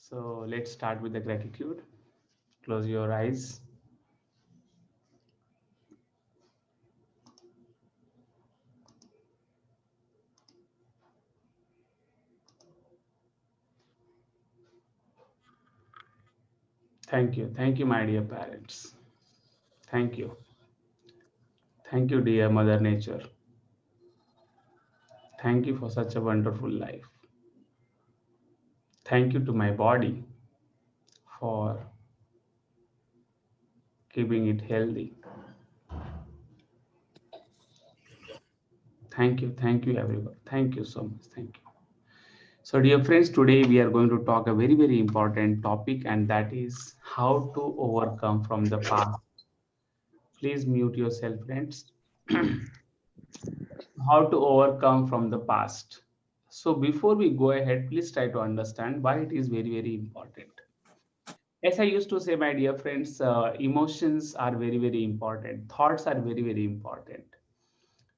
So let's start with the gratitude. Close your eyes. Thank you. Thank you, my dear parents. Thank you. Thank you, dear Mother Nature. Thank you for such a wonderful life. Thank you to my body for keeping it healthy. Thank you, everyone. Thank you so much. Thank you. So, dear friends, today we are going to talk a very, very important topic, and that is how to overcome from the past. Please mute yourself, friends. How to overcome from the past. So, before we go ahead, please try to understand why it is very, very important. As I used to say, my dear friends, emotions are very, very important. Thoughts are very, very important.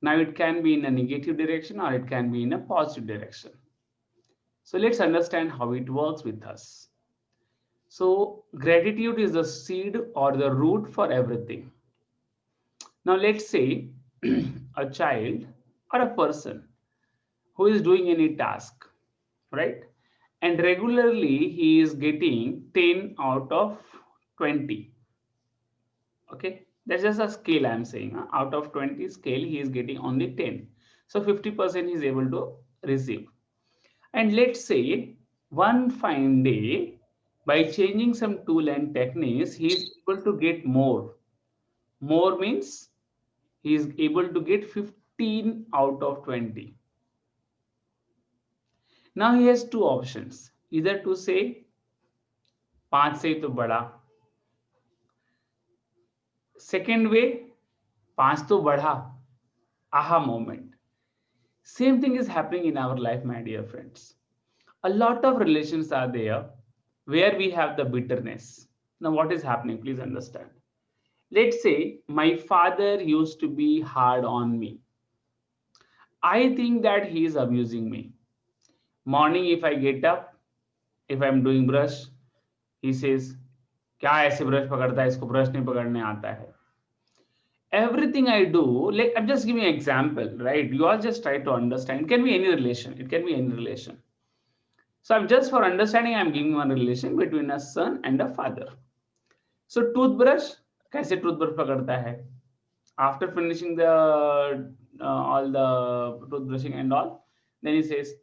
Now, it can be in a negative direction or it can be in a positive direction. So, let's understand how it works with us. So, gratitude is the seed or the root for everything. Now, let's say a child or a person who is doing any task, right? And regularly he is getting 10 out of 20. Okay, that's just a scale I'm saying. Out of 20 scale, he is getting only 10. So 50% he is able to receive. And let's say one fine day, by changing some tool and techniques, he is able to get more. More means he is able to get 15 out of 20. Now he has two options, either to say 5 से तो बड़ा, second way 5 तो बढ़ा, aha moment. Same thing is happening in our life, my dear friends. A lot of relations are there where we have the bitterness. Now what is happening, please understand. Let's say my father used to be hard on me. I think that he is abusing me. Morning if I get up, if I'm doing brush, he says, क्या ऐसे brush पकड़ता है, इसको brush नहीं पकड़ने आता है. Everything I do, like I'm just giving an example, right? You all just try to understand. It can be any relation. It can be any relation. So I'm just for understanding, I'm giving one relation between a son and a father. So toothbrush, कैसे toothbrush पकड़ता है? After finishing the all the toothbrushing and all, then he says,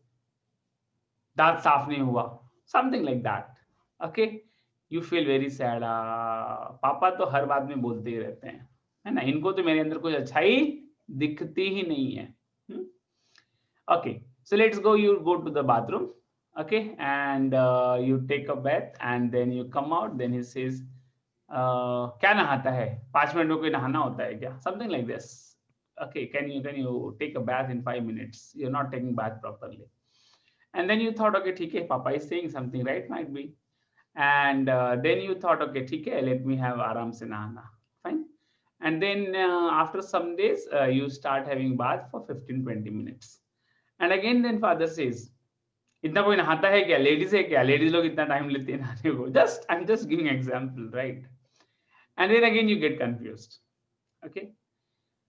दांत साफ नहीं हुआ. Something like that. Okay? You feel very sad. पापा तो हर बात में बोलते ही रहते हैं, है ना? इनको तो मेरे अंदर कुछ अच्छाई दिखती ही नहीं है. Okay, so let's go. You go to the bathroom, okay, and you take a bath, and then you come out. Then he says, "क्या नहाता है? 5 मिनट में कोई नहाना होता है क्या?" Something like this. Okay, can you take a bath in 5 minutes? You're not taking bath properly, and then you thought, okay, ठीक है, Papa is saying something, right? Might be, and then you thought, okay, ठीक है, let me have आराम से नहाना, fine. And then after some days, you start having bath for 15-20 minutes. And again, then father says, इतना कोई नहाता है क्या? लेडीज है क्या? लेडीज लोग इतना टाइम लेते हैं नहाने को. Just I'm just giving example, right? And then again you get confused. Okay.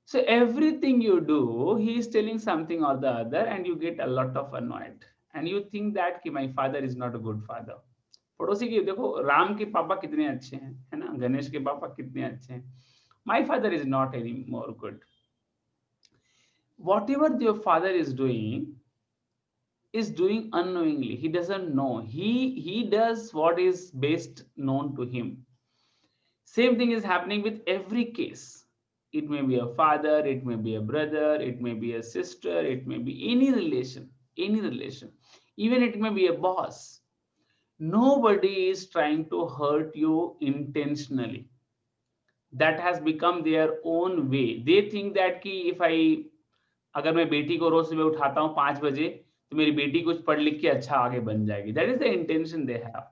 So everything you do, he is telling something or the other, and you get a lot of annoyed. And you think that कि my father is not a good father. पड़ोसी की देखो, राम के पापा कितने अच्छे हैं, है ना? गणेश के पापा कितने अच्छे हैं. My father is not any more good. Whatever your father is doing unknowingly. He doesn't know. He does what is best known to him. Same thing is happening with every case. It may be a father, it may be a brother, it may be a sister, it may be any relation, any relation. Even it may be a boss. Nobody is trying to hurt you intentionally. That has become their own way. They think that कि if I अगर मैं बेटी को रोज सुबह उठाता हूँ 5 बजे, तो मेरी बेटी कुछ पढ़ लिख के अच्छा आगे बन जाएगी. That is the intention they have.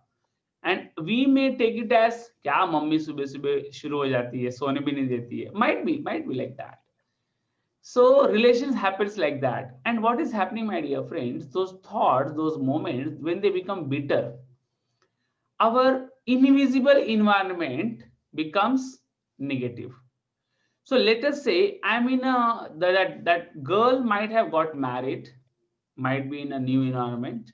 And we may take it as क्या मम्मी सुबह सुबह शुरू हो जाती है, सोने भी नहीं देती है. Might be like that. So relations happens like that. And what is happening, my dear friends, those thoughts, those moments, when they become bitter, our invisible environment becomes negative. So let us say I'm in a that girl might have got married, might be in a new environment.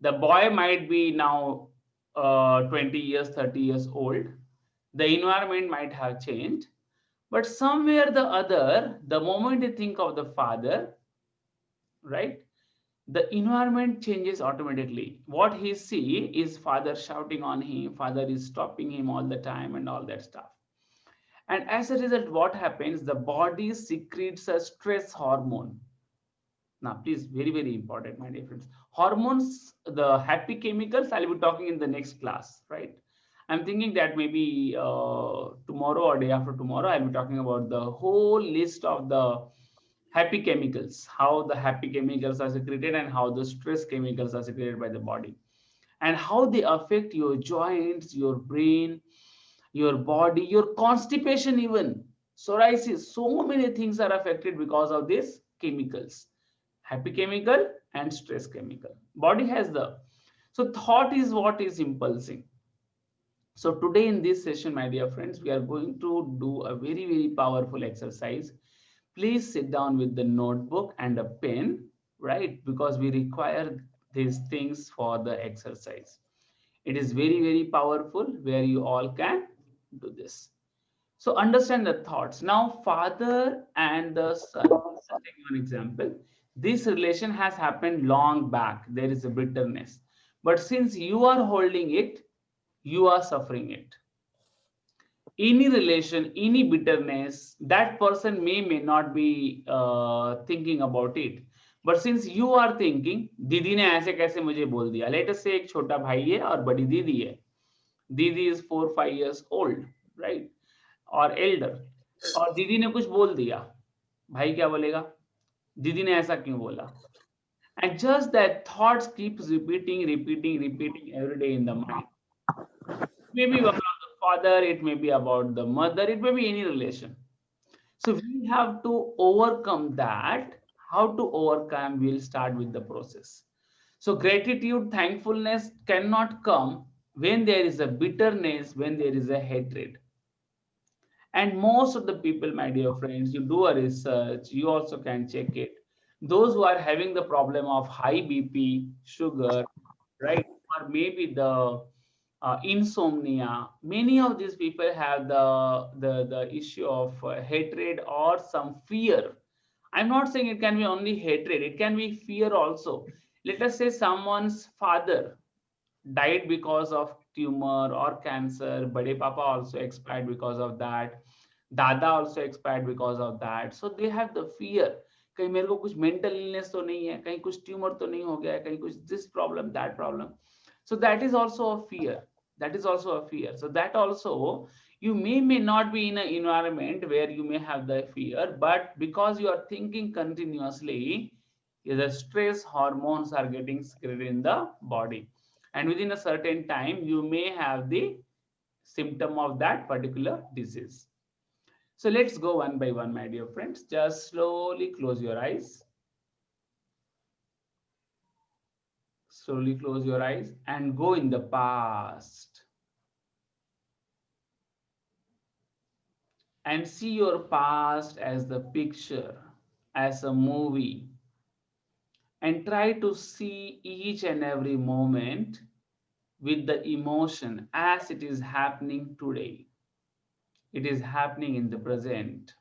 The boy might be now 20 years, 30 years old. The environment might have changed, but somewhere the other, the moment you think of the father, right? The environment changes automatically. What he see is father shouting on him, father is stopping him all the time, and all that stuff. And as a result, what happens? The body secretes a stress hormone. Now, please, very, very important, my dear friends. Hormones, the happy chemicals, I'll be talking in the next class, right? I'm thinking that maybe tomorrow or day after tomorrow, I'll be talking about the whole list of the happy chemicals, how the happy chemicals are secreted and how the stress chemicals are secreted by the body, and how they affect your joints, your brain, your body, your constipation, even psoriasis. So many things are affected because of these chemicals, happy chemical and stress chemical. Body has the, so thought is what is impulsing. So today in this session, my dear friends, we are going to do a very, very powerful exercise. Please sit down with the notebook and a pen, right? Because we require these things for the exercise. It is very, very powerful where you all can do this. So understand the thoughts. Now, father and the son. I'll take you an example. This relation has happened long back. There is a bitterness. But since you are holding it, you are suffering it. Any relation, any bitterness, that person may not be thinking about it, but since you are thinking, दीदी ने ऐसे कैसे मुझे बोल दिया, let us say एक छोटा भाई है और बड़ी दीदी है. दीदी is 4-5 years old, right, or elder, और दीदी ने कुछ बोल दिया, भाई क्या बोलेगा, दीदी ने ऐसा क्यों बोला. And just that thoughts keeps repeating every day in the mind. Maybe about the father, it may be about the mother, it may be any relation. So we have to overcome that. How to overcome? We'll start with the process. So gratitude, thankfulness cannot come when there is a bitterness, when there is a hatred. And most of the people, my dear friends, you do a research, you also can check it. Those who are having the problem of high BP, sugar, right, or maybe the insomnia, many of these people have the issue of hatred or some fear. I'm not saying it can be only hatred, it can be fear also. Let us say someone's father died because of tumor or cancer. Bade Papa also expired because of that. Dada also expired because of that. So they have the fear. कहीं मेरे को कुछ mental illness तो नहीं है, कहीं कुछ tumor तो नहीं हो गया है, कहीं कुछ this problem, that problem. So that is also a fear. That is also a fear. So that also, you may not be in an environment where you may have the fear, but because you are thinking continuously, the stress hormones are getting secreted in the body, and within a certain time you may have the symptom of that particular disease. So let's go one by one, my dear friends. Just slowly close your eyes. Slowly close your eyes and go in the past and see your past as the picture, as a movie, and try to see each and every moment with the emotion as it is happening today. It is happening in the present.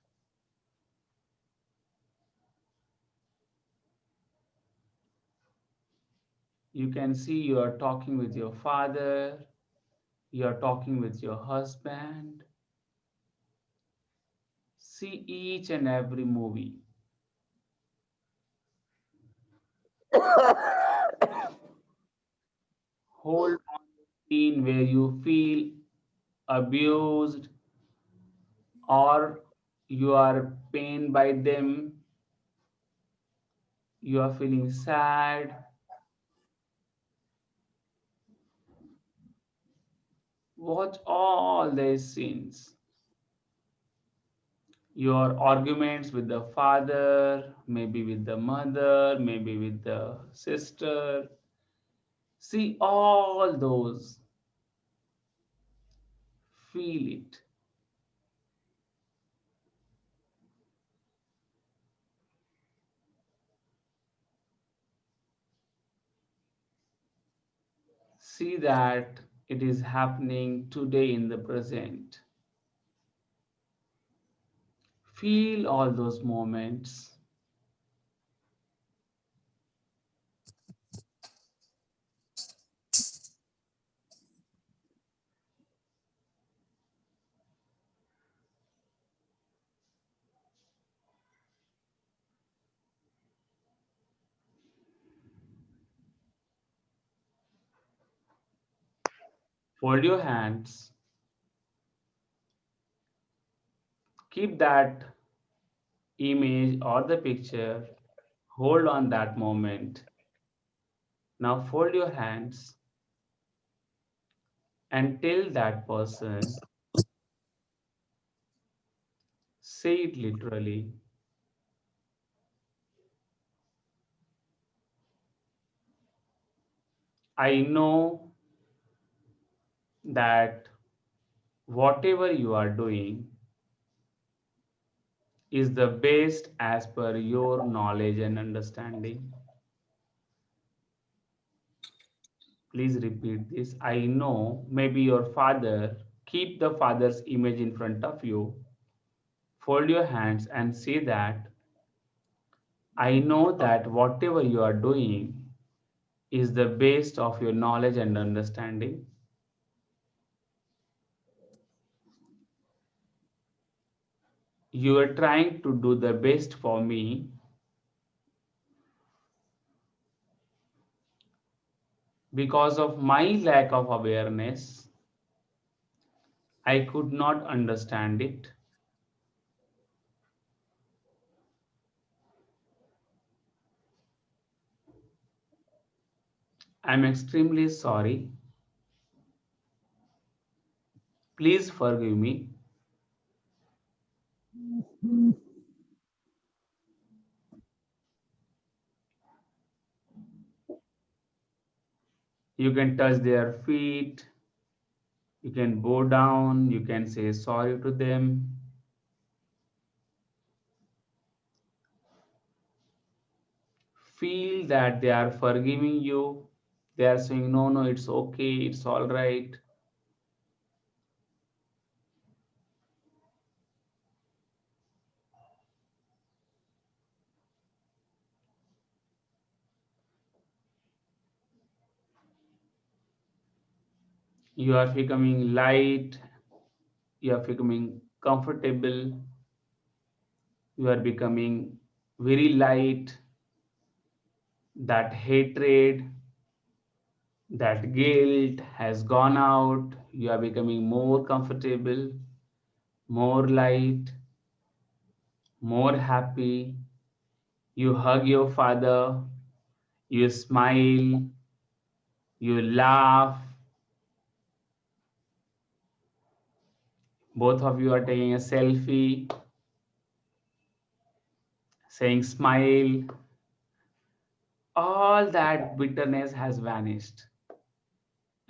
You can see you are talking with your father, you are talking with your husband. See each and every movie. Hold on to the scene where you feel abused or you are pained by them, you are feeling sad. Watch all these scenes. Your arguments with the father, maybe with the mother, maybe with the sister. See all those. Feel it. See that it is happening today in the present. Feel all those moments. Fold your hands. Keep that image or the picture. Hold on that moment. Now fold your hands and tell that person, say it literally. I know that whatever you are doing is the best as per your knowledge and understanding. Please repeat this. I know maybe your father, keep the father's image in front of you. Fold your hands and say that I know that whatever you are doing is the best of your knowledge and understanding. You are trying to do the best for me. Because of my lack of awareness, I could not understand it. I'm extremely sorry. Please forgive me. You can touch their feet, you can bow down, you can say sorry to them. Feel that they are forgiving you. They are saying, no, no, it's okay, it's all right. You are becoming light, you are becoming comfortable, you are becoming very light. That hatred, that guilt has gone out. You are becoming more comfortable, more light, more happy. You hug your father, you smile, you laugh. Both of you are taking a selfie, saying smile. All that bitterness has vanished.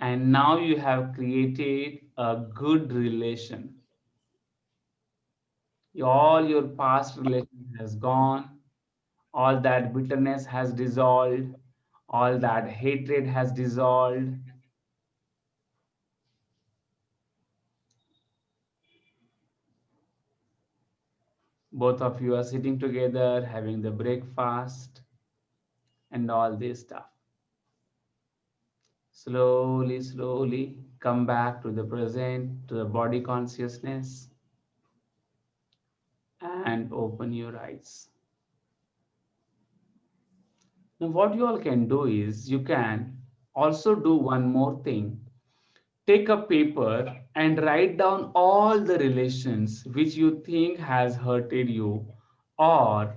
And now you have created a good relation. All your past relation has gone, all that bitterness has dissolved, all that hatred has dissolved. Both of you are sitting together, having the breakfast and all this stuff. Slowly, slowly come back to the present, to the body consciousness, and open your eyes. Now, what you all can do is you can also do one more thing. Take a paper and write down all the relations which you think has hurted you, or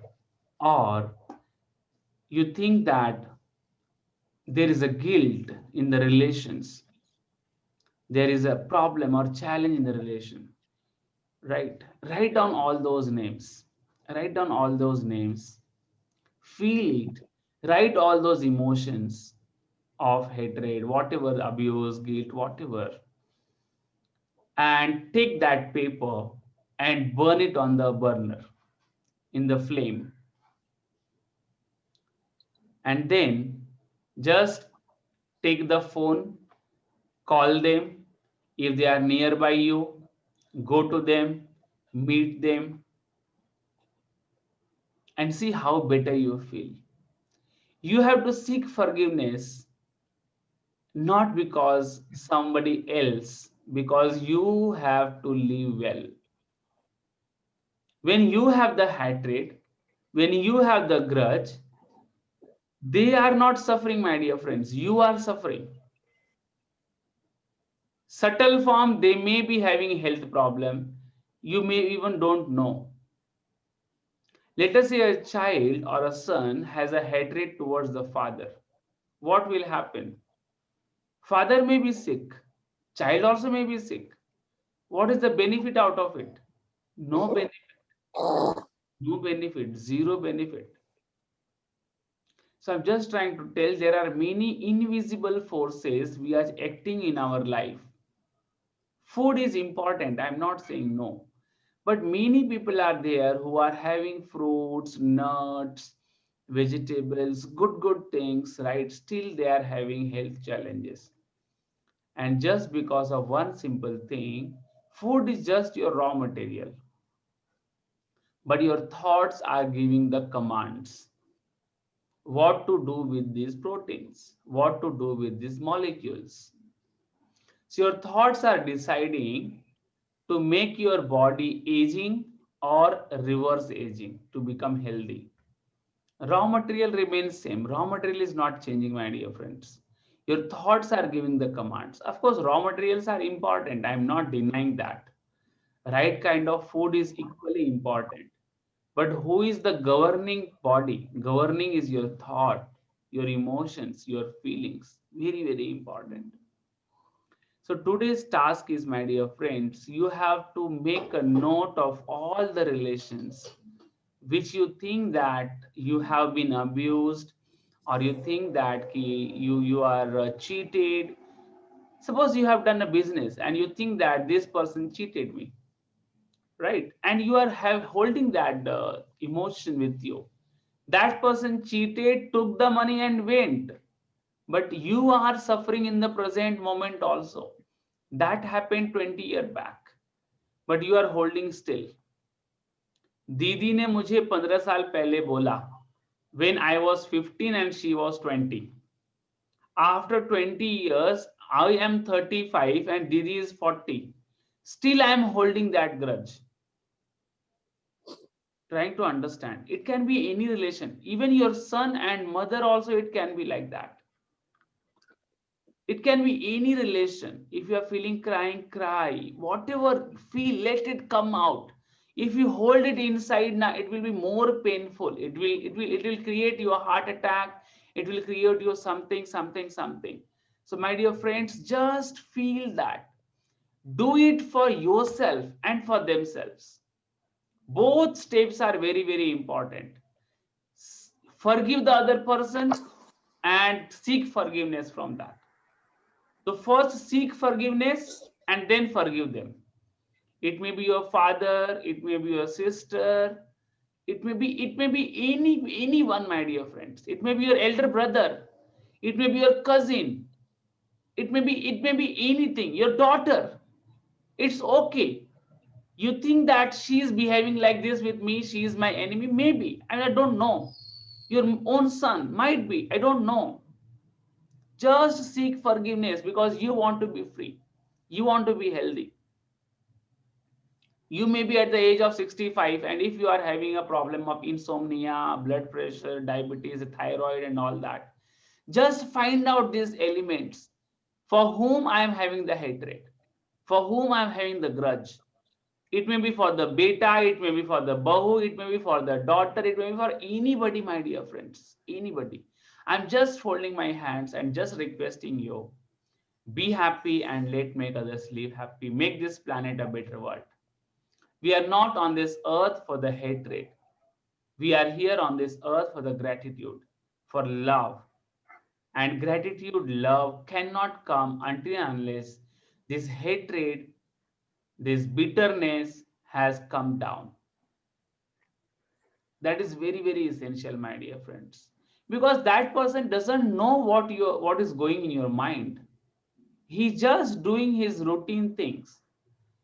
or you think that there is a guilt in the relations, there is a problem or challenge in the relation, right? Write down all those names. Write down all those names. Feel it. Write all those emotions of hatred, whatever, abuse, guilt, whatever. and take that paper and burn it on the burner in the flame, and then just take the phone, call them. If they are nearby you, go to them, meet them, and see how better you feel. You have to seek forgiveness not because somebody else, because you have to live well. When you have the hatred, when you have the grudge, they are not suffering, my dear friends. You are suffering. Subtle form, they may be having health problem. You may even don't know. Let us say a child or a son has a hatred towards the father. What will happen? Father may be sick. Child also may be sick. What is the benefit out of it? No benefit. No benefit. Zero benefit. So I'm just trying to tell there are many invisible forces we are acting in our life. Food is important. I'm not saying no. But many people are there who are having fruits, nuts, vegetables, good things, right? Still they are having health challenges. And just because of one simple thing, food is just your raw material. But your thoughts are giving the commands. What to do with these proteins? What to do with these molecules? So your thoughts are deciding to make your body aging or reverse aging to become healthy. Raw material remains same. Raw material is not changing, my dear friends. Your thoughts are giving the commands. Of course, raw materials are important. I'm not denying that. Right kind of food is equally important. But who is the governing body? Governing is your thought, your emotions, your feelings. Very, very important. So today's task is, my dear friends, you have to make a note of all the relations which you think that you have been abused, or you think that you are cheated. Suppose you have done a business and you think that this person cheated me, right? And you are holding that emotion with you. That person cheated, took the money and went, but you are suffering in the present moment also. That happened 20 years back, but you are holding still. दीदी ने मुझे 15 साल पहले बोला, when I was 15 and she was 20. After 20 years, I am 35 and Didi is 40. Still, I am holding that grudge. Trying to understand. It can be any relation. Even your son and mother also, it can be like that. It can be any relation. If you are feeling crying, cry. Whatever feel, let it come out. If you hold it inside now, it will be more painful. It will create you a heart attack. It will create you something. So my dear friends, just feel that. Do it for yourself and for themselves. Both steps are very, very important. Forgive the other person and seek forgiveness from that. So first seek forgiveness and then forgive them. It may be your father, it may be your sister, it may be anyone, my dear friends. It may be your elder brother, it may be your cousin, it may be anything, your daughter. It's okay. You think that she is behaving like this with me, she is my enemy, maybe, and I don't know. Your own son might be, I don't know. Just seek forgiveness because you want to be free. You want to be healthy. You may be at the age of 65, and if you are having a problem of insomnia, blood pressure, diabetes, thyroid, and all that, just find out these elements for whom I am having the hatred, for whom I am having the grudge. It may be for the beta, it may be for the bahu, it may be for the daughter, it may be for anybody, my dear friends, anybody. I'm just folding my hands and just requesting you, be happy and let make others live happy. Make this planet a better world. We are not on this earth for the hatred. We are here on this earth for the gratitude, for love. And gratitude, love cannot come until and unless this hatred this bitterness has come down. That is very, very essential, my dear friends, because that person doesn't know what is going in your mind. He's just doing his routine things.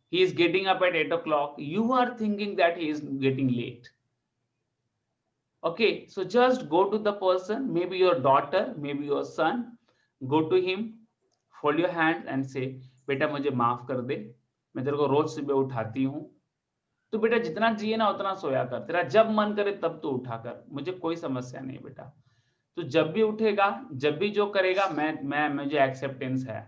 He is getting up at 8 o'clock. You are thinking that he is getting late. Okay, so just go to the person, maybe your daughter, maybe your son, go to him, fold your hands and say, बेटा मुझे माफ कर दे, मैं तेरे को रोज सुबह उठाती हूँ, तो बेटा जितना चाहिए ना उतना सोया कर, तेरा जब मन करे तब तो उठा कर, मुझे कोई समस्या नहीं बेटा। तो जब भी उठेगा, जब भी जो करेगा, मैं मुझे एक्सेप्टेंस है।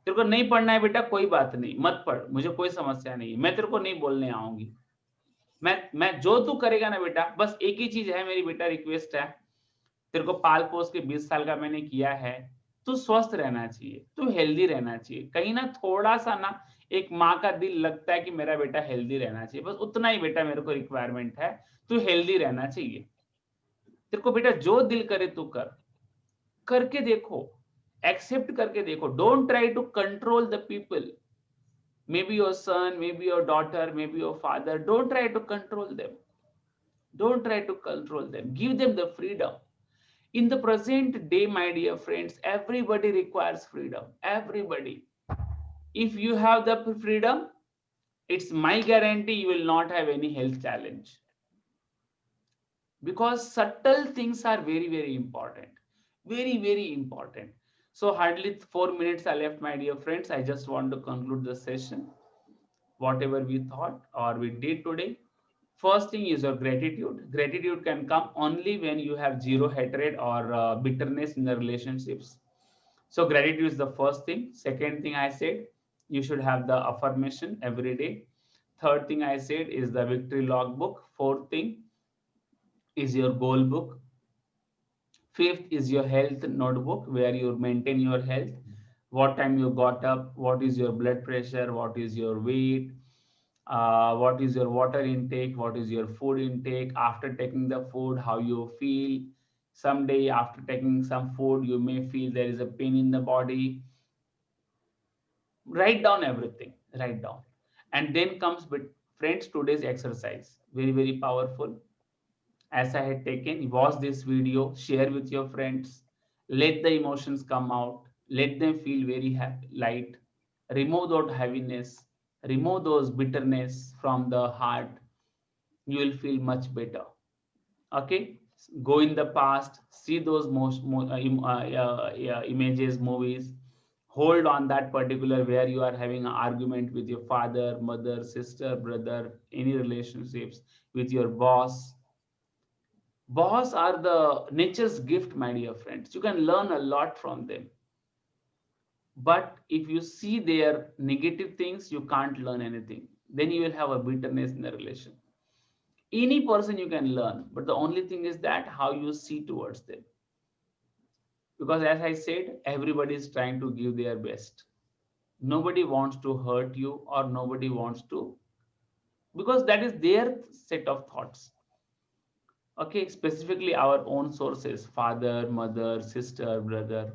तेरे को नहीं पढ़ना है बेटा, कोई बात नहीं, मत पढ़, मुझे कोई समस्या नहीं है, मैं तेरे को नहीं बोलने आऊंगी। मैं जो तू करेगा ना बेटा, बस एक ही चीज है मेरी बेटा, रिक्वेस्ट है, तेरे को पाल पोस के 20 साल का मैंने किया है, तू स्वस्थ रहना चाहिए, तू हेल्दी रहना चाहिए। कहीं ना थोड़ा सा ना एक माँ का दिल लगता है कि मेरा बेटा हेल्दी रहना चाहिए, बस उतना ही बेटा मेरे को रिक्वायरमेंट है, तू हेल्दी रहना चाहिए। तेरे को बेटा जो दिल करे तू कर, करके देखो, एक्सेप्ट करके देखो। Don't try to control the people, maybe your son, maybe your daughter, maybe your father. Don't try to control them. Don't try to control them. Give them the freedom. In the present day, my dear friends, everybody requires freedom. Everybody. If you have the freedom, it's my guarantee you will not have any health challenge. Because subtle things are very, very important. Very, very important. So hardly 4 minutes are left, my dear friends. I just want to conclude the session. Whatever we thought or we did today. First thing is your gratitude. Gratitude can come only when you have zero hatred or bitterness in the relationships. So gratitude is the first thing. Second thing I said, you should have the affirmation every day. Third thing I said is the victory logbook. Fourth thing is your goal book. Fifth is your health notebook where you maintain your health. What time you got up, what is your blood pressure, what is your weight, what is your water intake, what is your food intake, after taking the food, how you feel. Someday after taking some food, you may feel there is a pain in the body. Write down everything, write down. And then comes with friends, today's exercise, very, very powerful. As I had taken, watch this video, share with your friends, let the emotions come out, let them feel very happy, light, remove that heaviness, remove those bitterness from the heart. You will feel much better. Okay, go in the past, see those images, movies, hold on that particular where you are having an argument with your father, mother, sister, brother, any relationships with your boss. Boss are the nature's gift, my dear friends. You can learn a lot from them. But if you see their negative things, you can't learn anything. Then you will have a bitterness in the relation. Any person you can learn, but the only thing is that how you see towards them. Because as I said, everybody is trying to give their best. Nobody wants to hurt you or nobody wants to, because that is their set of thoughts. Okay, specifically our own sources, father, mother, sister, brother.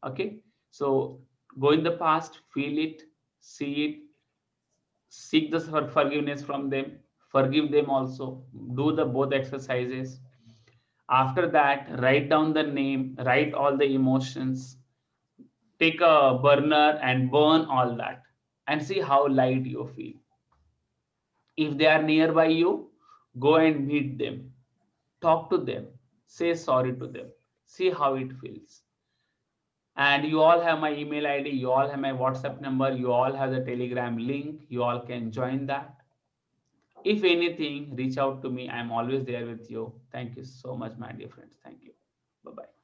Okay, so go in the past, feel it, see it, seek the forgiveness from them, forgive them also, do the both exercises. After that, write down the name, write all the emotions, take a burner and burn all that and see how light you feel. If they are nearby you, go and meet them, talk to them, say sorry to them, see how it feels. And you all have my email ID, you all have my WhatsApp number, you all have the Telegram link, you all can join that. If anything, reach out to me. I'm always there with you. Thank you so much, my dear friends. Thank you. Bye bye.